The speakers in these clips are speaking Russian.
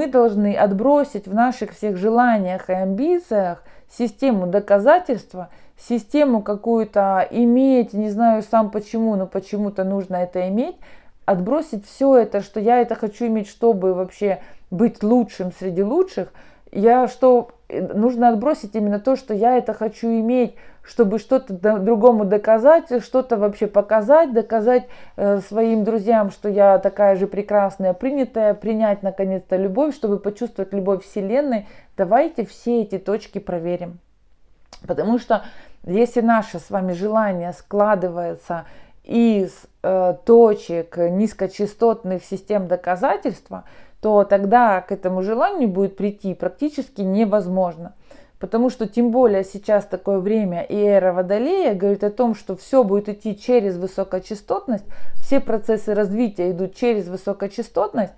Мы должны отбросить в наших всех желаниях и амбициях систему доказательства, систему какую-то иметь, не знаю сам почему, но почему-то нужно это иметь, отбросить все это, что я это хочу иметь, чтобы вообще быть лучшим среди лучших. Нужно отбросить именно то, что я это хочу иметь, чтобы что-то другому доказать, что-то вообще показать, доказать своим друзьям, что я такая же прекрасная, принятая, принять наконец-то любовь, чтобы почувствовать любовь Вселенной. Давайте все эти точки проверим. Потому что если наше с вами желание складывается из точек низкочастотных систем доказательства, то тогда к этому желанию будет прийти практически невозможно. Потому что тем более сейчас такое время и эра Водолея говорит о том, что все будет идти через высокочастотность, все процессы развития идут через высокочастотность,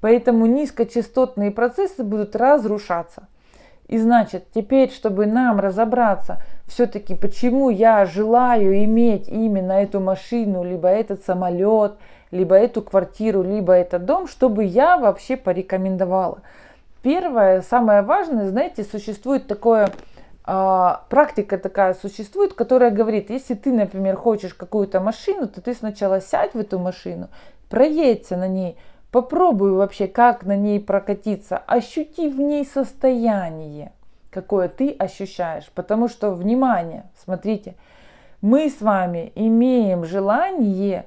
поэтому низкочастотные процессы будут разрушаться. И значит, теперь, чтобы нам разобраться, все-таки почему я желаю иметь именно эту машину, либо этот самолет, либо эту квартиру, либо этот дом, чтобы я вообще порекомендовала. Первое, самое важное, знаете, существует такое, практика такая существует, которая говорит, если ты, например, хочешь какую-то машину, то ты сначала сядь в эту машину, проедься на ней, попробуй вообще, как на ней прокатиться, ощути в ней состояние, какое ты ощущаешь. Потому что, внимание, смотрите, мы с вами имеем желание,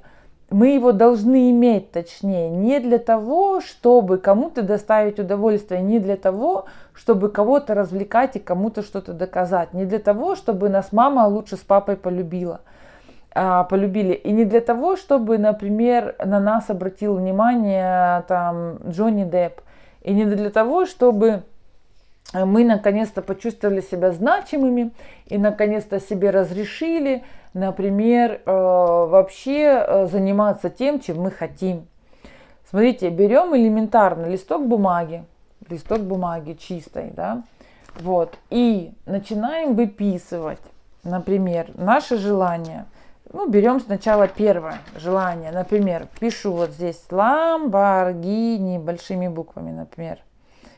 мы его должны иметь, точнее, не для того, чтобы кому-то доставить удовольствие, не для того, чтобы кого-то развлекать и кому-то что-то доказать, не для того, чтобы нас мама лучше с папой полюбили, и не для того, чтобы, например, на нас обратил внимание там Джонни Депп, и не для того, чтобы мы наконец-то почувствовали себя значимыми и наконец-то себе разрешили, например, вообще заниматься тем, чем мы хотим. Смотрите, берем элементарно листок бумаги чистой, да, вот, и начинаем выписывать, например, наше желание. Ну, берем сначала первое желание, например, пишу вот здесь Lamborghini большими буквами, например,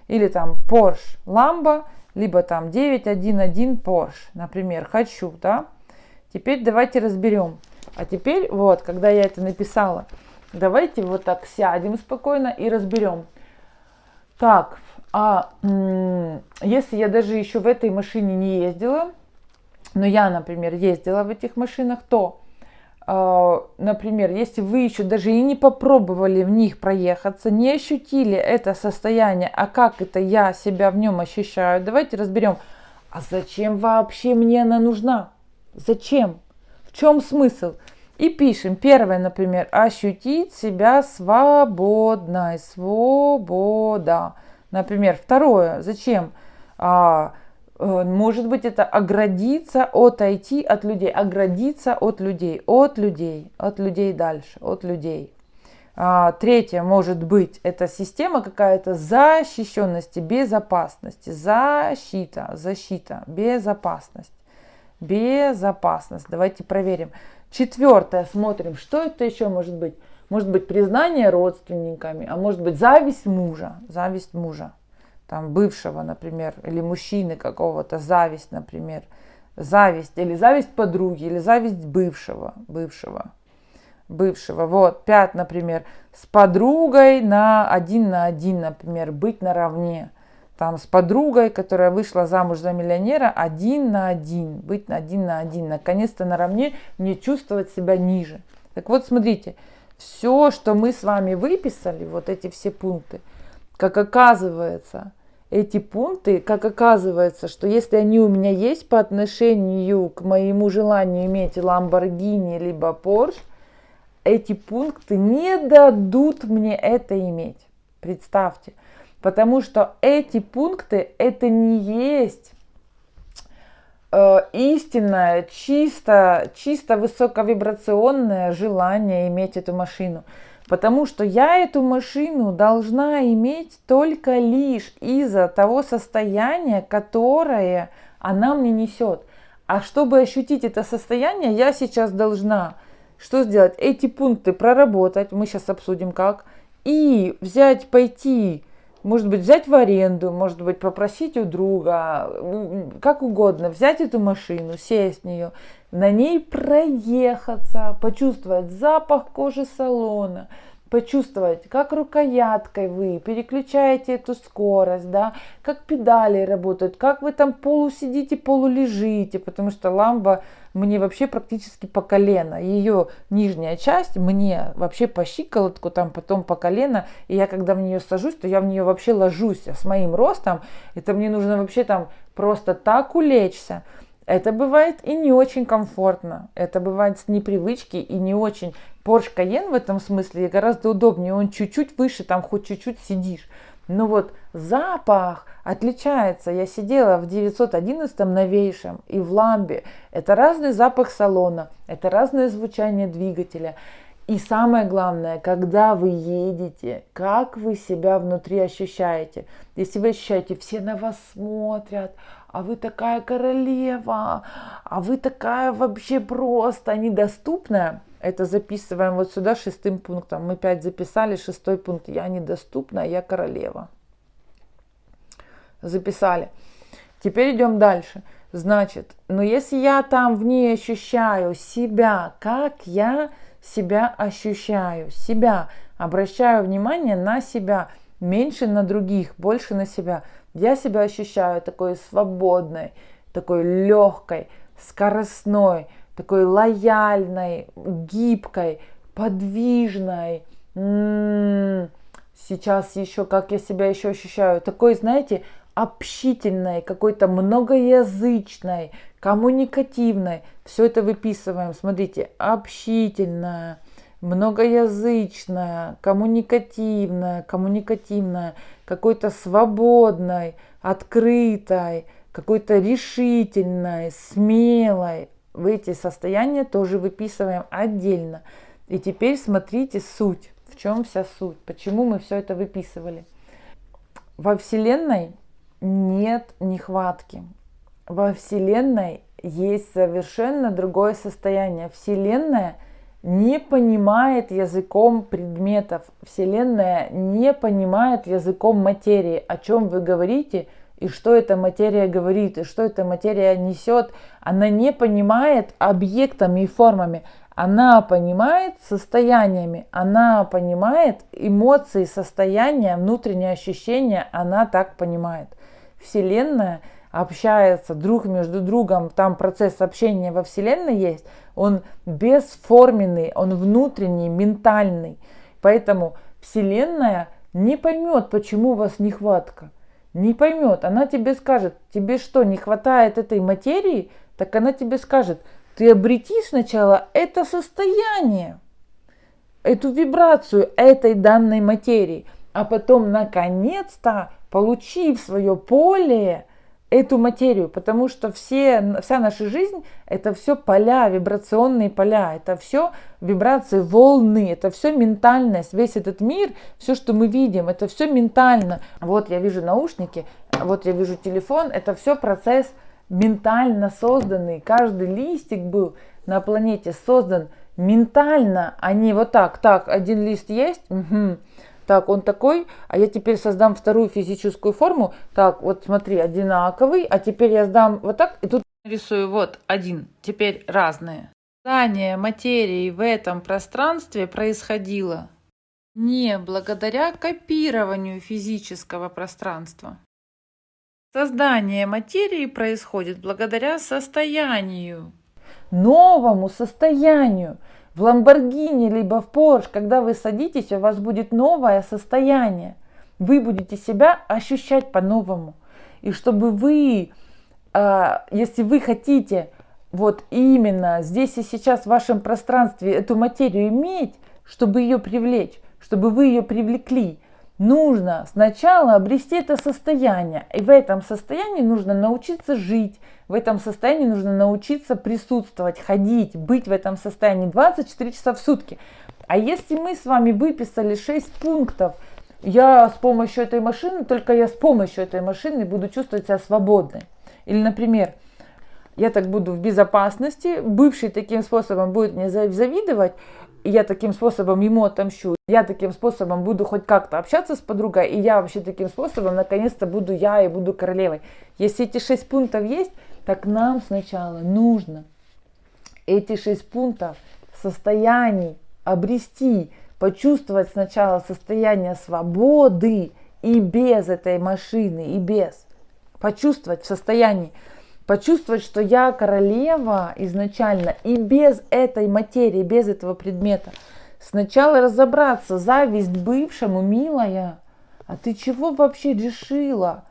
или там Porsche Lambo, либо там 911 Porsche, например, хочу, да. Теперь давайте разберем. А теперь вот, когда я это написала, давайте вот так сядем спокойно и разберем. Так, если я даже еще в этой машине не ездила, но я, например, ездила в этих машинах, то, например, если вы еще даже и не попробовали в них проехаться, не ощутили это состояние, а как это я себя в нем ощущаю, давайте разберем, а зачем вообще мне она нужна? Зачем? В чем смысл? И пишем. Первое, например, ощутить себя свободной. Свобода. Например, второе, зачем? Может быть, это оградиться, отойти от людей. Оградиться от людей. От людей дальше. От людей. Третье, может быть, это система какая-то защищенности, безопасности. Защита, безопасность. Безопасность. Давайте проверим. Четвертое. Смотрим, что это еще может быть. Может быть признание родственниками, а может быть зависть мужа. Зависть мужа. Там бывшего, например, или мужчины какого-то. Зависть, например. Зависть. Или зависть подруги, или зависть бывшего. Вот. 5, например. С подругой на один, например. Быть наравне. Там с подругой, которая вышла замуж за миллионера, 1 на 1, быть 1 на 1, наконец-то наравне, не чувствовать себя ниже. Так вот, смотрите, все, что мы с вами выписали, вот эти все пункты, как оказывается, что если они у меня есть по отношению к моему желанию иметь Lamborghini либо Porsche, эти пункты не дадут мне это иметь. Представьте. Потому что эти пункты, это не есть истинное, чисто высоковибрационное желание иметь эту машину. Потому что я эту машину должна иметь только лишь из-за того состояния, которое она мне несет. А чтобы ощутить это состояние, я сейчас должна что сделать? Эти пункты проработать, мы сейчас обсудим как, и пойти Может быть, взять в аренду, может быть, попросить у друга, как угодно, взять эту машину, сесть в нее, на ней проехаться, почувствовать запах кожи салона, почувствовать, как рукояткой вы переключаете эту скорость, да, как педали работают, как вы там полусидите, полулежите, потому что ламба мне вообще практически по колено. Ее нижняя часть мне вообще по щиколотку, там потом по колено. И я когда в нее сажусь, то я в нее вообще ложусь. А с моим ростом это мне нужно вообще там просто так улечься. Это бывает и не очень комфортно. Это бывает с непривычки и не очень. Porsche Cayenne в этом смысле гораздо удобнее. Он чуть-чуть выше, там хоть чуть-чуть сидишь. Но вот запах отличается. Я сидела в 911 новейшем и в ламбе. Это разный запах салона, это разное звучание двигателя. И самое главное, когда вы едете, как вы себя внутри ощущаете. Если вы ощущаете, все на вас смотрят, а вы такая королева, а вы такая вообще просто недоступная. Это записываем вот сюда 6 пунктом. Мы 5 записали, 6 пункт. Я недоступна, я королева. Записали. Теперь идем дальше. Значит, но если я там в ней ощущаю себя, как я себя ощущаю, себя, обращаю внимание на себя, меньше на других, больше на себя. Я себя ощущаю такой свободной, такой легкой, скоростной, такой лояльной, гибкой, подвижной. Сейчас еще, как я себя еще ощущаю, такой, знаете, общительной, какой-то многоязычной, коммуникативной. Все это выписываем. Смотрите, общительная, многоязычная, коммуникативная, какой-то свободной, открытой, какой-то решительной, смелой. В эти состояния тоже выписываем отдельно. И теперь смотрите суть. В чем вся суть? Почему мы все это выписывали? Во Вселенной нет нехватки. Во Вселенной есть совершенно другое состояние. Вселенная не понимает языком предметов. Вселенная не понимает языком материи. О чем вы говорите и что эта материя говорит, и что эта материя несет. Она не понимает объектами и формами. Она понимает состояниями, она понимает эмоции, состояния, внутренние ощущения, она так понимает. Вселенная общается друг между другом, там процесс общения во Вселенной есть, он бесформенный, он внутренний, ментальный. Поэтому Вселенная не поймет, почему у вас нехватка. Не поймет, она тебе скажет, тебе что, не хватает этой материи? Так она тебе скажет, ты обрети сначала это состояние, эту вибрацию этой данной материи, а потом, наконец-то, получи в свое поле эту материю, потому что вся наша жизнь – это все поля, вибрационные поля, это все вибрации волны, это все ментальность, весь этот мир, все, что мы видим, это все ментально. Вот я вижу наушники, вот я вижу телефон, это все процесс ментально созданный. Каждый листик был на планете создан ментально, а не вот так. Так, один лист есть, угу. Так, он такой, а я теперь создам вторую физическую форму. Так, вот смотри, одинаковый, а теперь я сдам вот так, и тут рисую вот один, теперь разные. Создание материи в этом пространстве происходило не благодаря копированию физического пространства. Создание материи происходит благодаря состоянию, новому состоянию. В Lamborghini либо в Porsche, когда вы садитесь, у вас будет новое состояние. Вы будете себя ощущать по-новому. И чтобы вы, если вы хотите вот именно здесь и сейчас в вашем пространстве эту материю иметь, чтобы ее привлечь, чтобы вы ее привлекли, нужно сначала обрести это состояние. И в этом состоянии нужно научиться жить. В этом состоянии нужно научиться присутствовать, ходить, быть в этом состоянии 24 часа в сутки. А если мы с вами выписали 6 пунктов, я с помощью этой машины, только я с помощью этой машины буду чувствовать себя свободной. Или, например, я так буду в безопасности, бывший таким способом будет мне завидовать, и я таким способом ему отомщу, я таким способом буду хоть как-то общаться с подругой, и я вообще таким способом наконец-то буду я и буду королевой. Если эти 6 пунктов есть, так нам сначала нужно эти 6 пунктов состояний обрести, почувствовать сначала состояние свободы и без этой машины, и без. Почувствовать в состоянии. Почувствовать, что я королева изначально и без этой материи, без этого предмета. Сначала разобраться, зависть бывшему, милая, а ты чего вообще решила,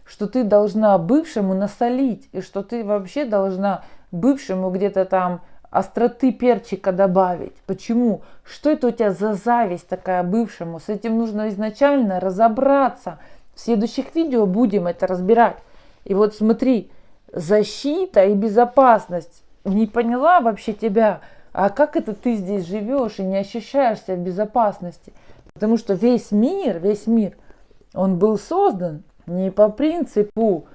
что ты должна бывшему насолить, и что ты вообще должна бывшему где-то там остроты перчика добавить? Почему? Что это у тебя за зависть такая бывшему? С этим нужно изначально разобраться. В следующих видео будем это разбирать. И вот смотри, защита и безопасность. Не поняла вообще тебя, а как это ты здесь живешь и не ощущаешь себя в безопасности? Потому что весь мир, он был создан не по принципу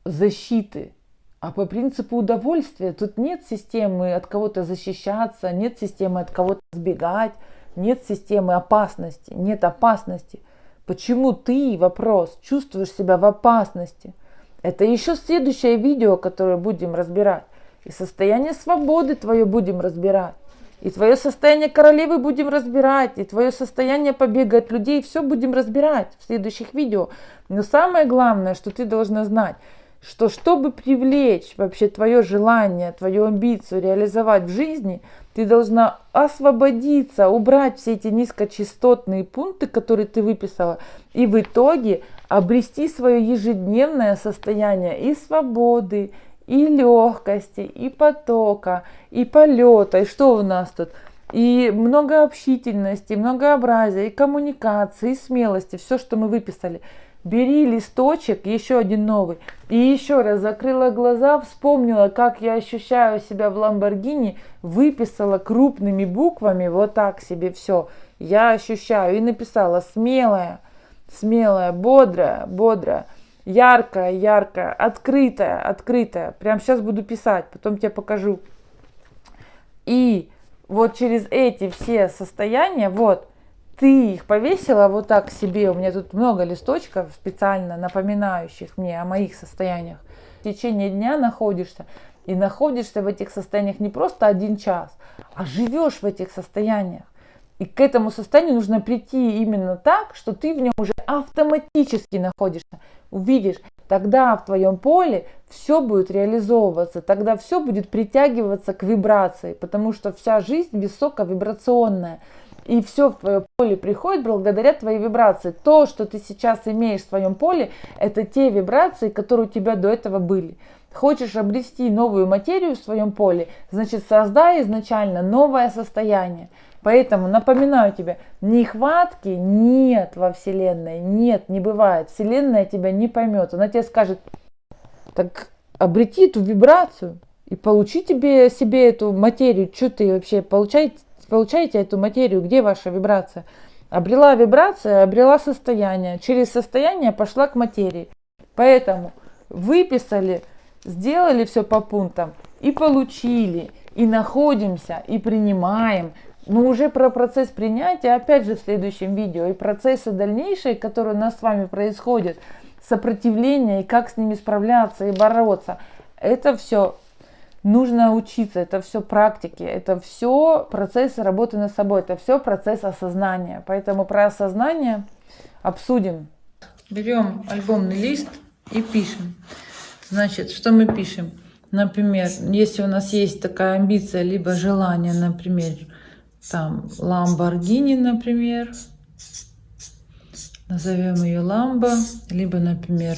защиты, а по принципу удовольствия. Тут нет системы от кого-то защищаться, нет системы от кого-то сбегать, нет системы опасности, нет опасности. Почему ты, вопрос, чувствуешь себя в опасности? Это еще следующее видео, которое будем разбирать. И состояние свободы твое будем разбирать. И твое состояние королевы будем разбирать. И твое состояние побега от людей. Все будем разбирать в следующих видео. Но самое главное, что ты должна знать, что чтобы привлечь вообще твое желание, твою амбицию реализовать в жизни, ты должна освободиться, убрать все эти низкочастотные пункты, которые ты выписала, и в итоге обрести свое ежедневное состояние и свободы, и легкости, и потока, и полета, и что у нас тут? И многообщительности, многообразия, и коммуникации, и смелости, все, что мы выписали. Бери листочек, еще один новый, и еще раз закрыла глаза, вспомнила, как я ощущаю себя в Ламборгини, выписала крупными буквами, вот так себе все, я ощущаю, и написала смелая, смелая, бодрая, бодрая, яркая, яркая, открытая, открытая. Прямо сейчас буду писать, потом тебе покажу. И вот через эти все состояния, вот, ты их повесила вот так себе, у меня тут много листочков специально напоминающих мне о моих состояниях. В течение дня находишься, и находишься в этих состояниях не просто 1 час, а живешь в этих состояниях. И к этому состоянию нужно прийти именно так, что ты в нем уже автоматически находишься. Увидишь, тогда в твоем поле все будет реализовываться, тогда все будет притягиваться к вибрации, потому что вся жизнь высоковибрационная. И все в твое поле приходит благодаря твоей вибрации. То, что ты сейчас имеешь в своем поле, это те вибрации, которые у тебя до этого были. Хочешь обрести новую материю в своем поле, значит, создай изначально новое состояние. Поэтому напоминаю тебе, нехватки нет во Вселенной, нет, не бывает. Вселенная тебя не поймет. Она тебе скажет, так обрети эту вибрацию и получи себе эту материю. Что ты вообще получаете эту материю? Где ваша вибрация? Обрела вибрация, обрела состояние. Через состояние пошла к материи. Поэтому выписали, сделали все по пунктам и получили, и находимся, и принимаем. Но уже про процесс принятия, опять же, в следующем видео, и процессы дальнейшие, которые у нас с вами происходят, сопротивление, и как с ними справляться, и бороться, это все нужно учиться, это все практики, это все процессы работы над собой, это все процесс осознания. Поэтому про осознание обсудим. Берем альбомный лист и пишем. Значит, что мы пишем? Например, если у нас есть такая амбиция, либо желание, например, там Lamborghini, например, назовем ее Lambo, либо, например,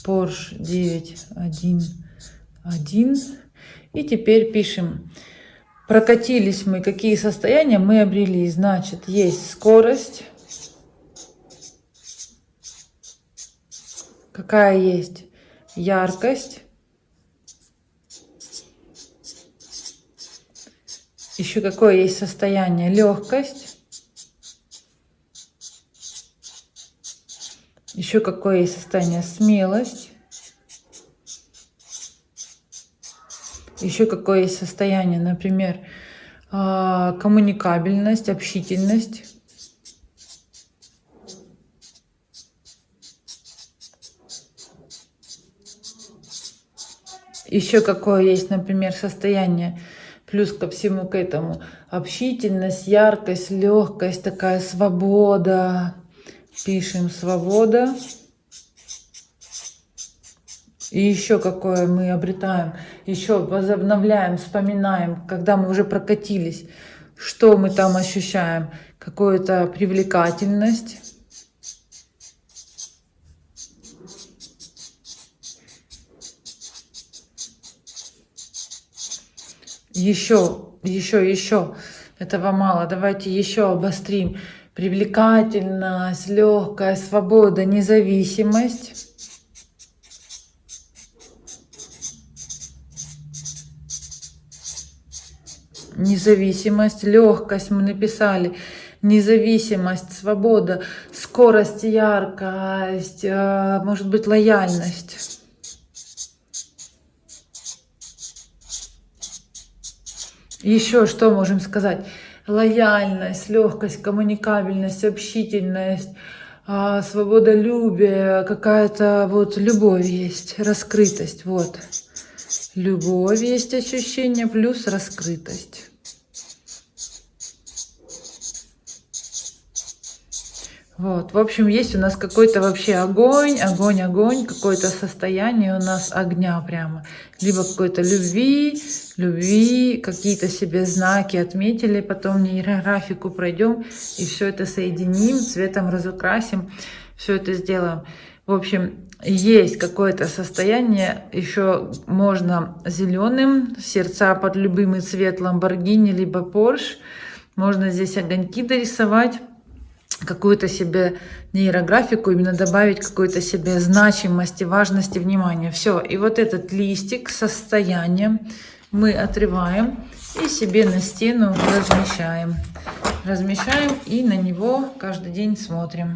Porsche 911. И теперь пишем, прокатились мы, какие состояния мы обрели. Значит, есть скорость, какая есть яркость, еще какое есть состояние легкость, еще какое есть состояние смелость, еще какое есть состояние, например, коммуникабельность, общительность. Еще какое есть, например, состояние, плюс ко всему к этому, общительность, яркость, легкость, такая свобода. Пишем свобода. И еще какое мы обретаем, еще возобновляем, вспоминаем, когда мы уже прокатились, что мы там ощущаем, какую-то привлекательность. Еще. Этого мало. Давайте еще обострим. Привлекательность, легкость, свобода, независимость. Независимость, легкость мы написали. Независимость, свобода, скорость, яркость, может быть, лояльность. Еще что можем сказать? Лояльность, легкость, коммуникабельность, общительность, свободолюбие, какая-то вот любовь есть, раскрытость, вот. Любовь есть ощущение плюс раскрытость. Вот, в общем, есть у нас какой-то вообще огонь, какое-то состояние у нас огня прямо. Либо какой-то любви, какие-то себе знаки отметили, потом нейрографику пройдем и все это соединим, цветом разукрасим, все это сделаем. В общем, есть какое-то состояние, еще можно зеленым, сердца под любимый цвет Lamborghini, либо Porsche. Можно здесь огоньки дорисовать, какую-то себе нейрографику, именно добавить какой-то себе значимости, важности, внимания. Все. И вот этот листик с состоянием мы отрываем и себе на стену размещаем. Размещаем и на него каждый день смотрим.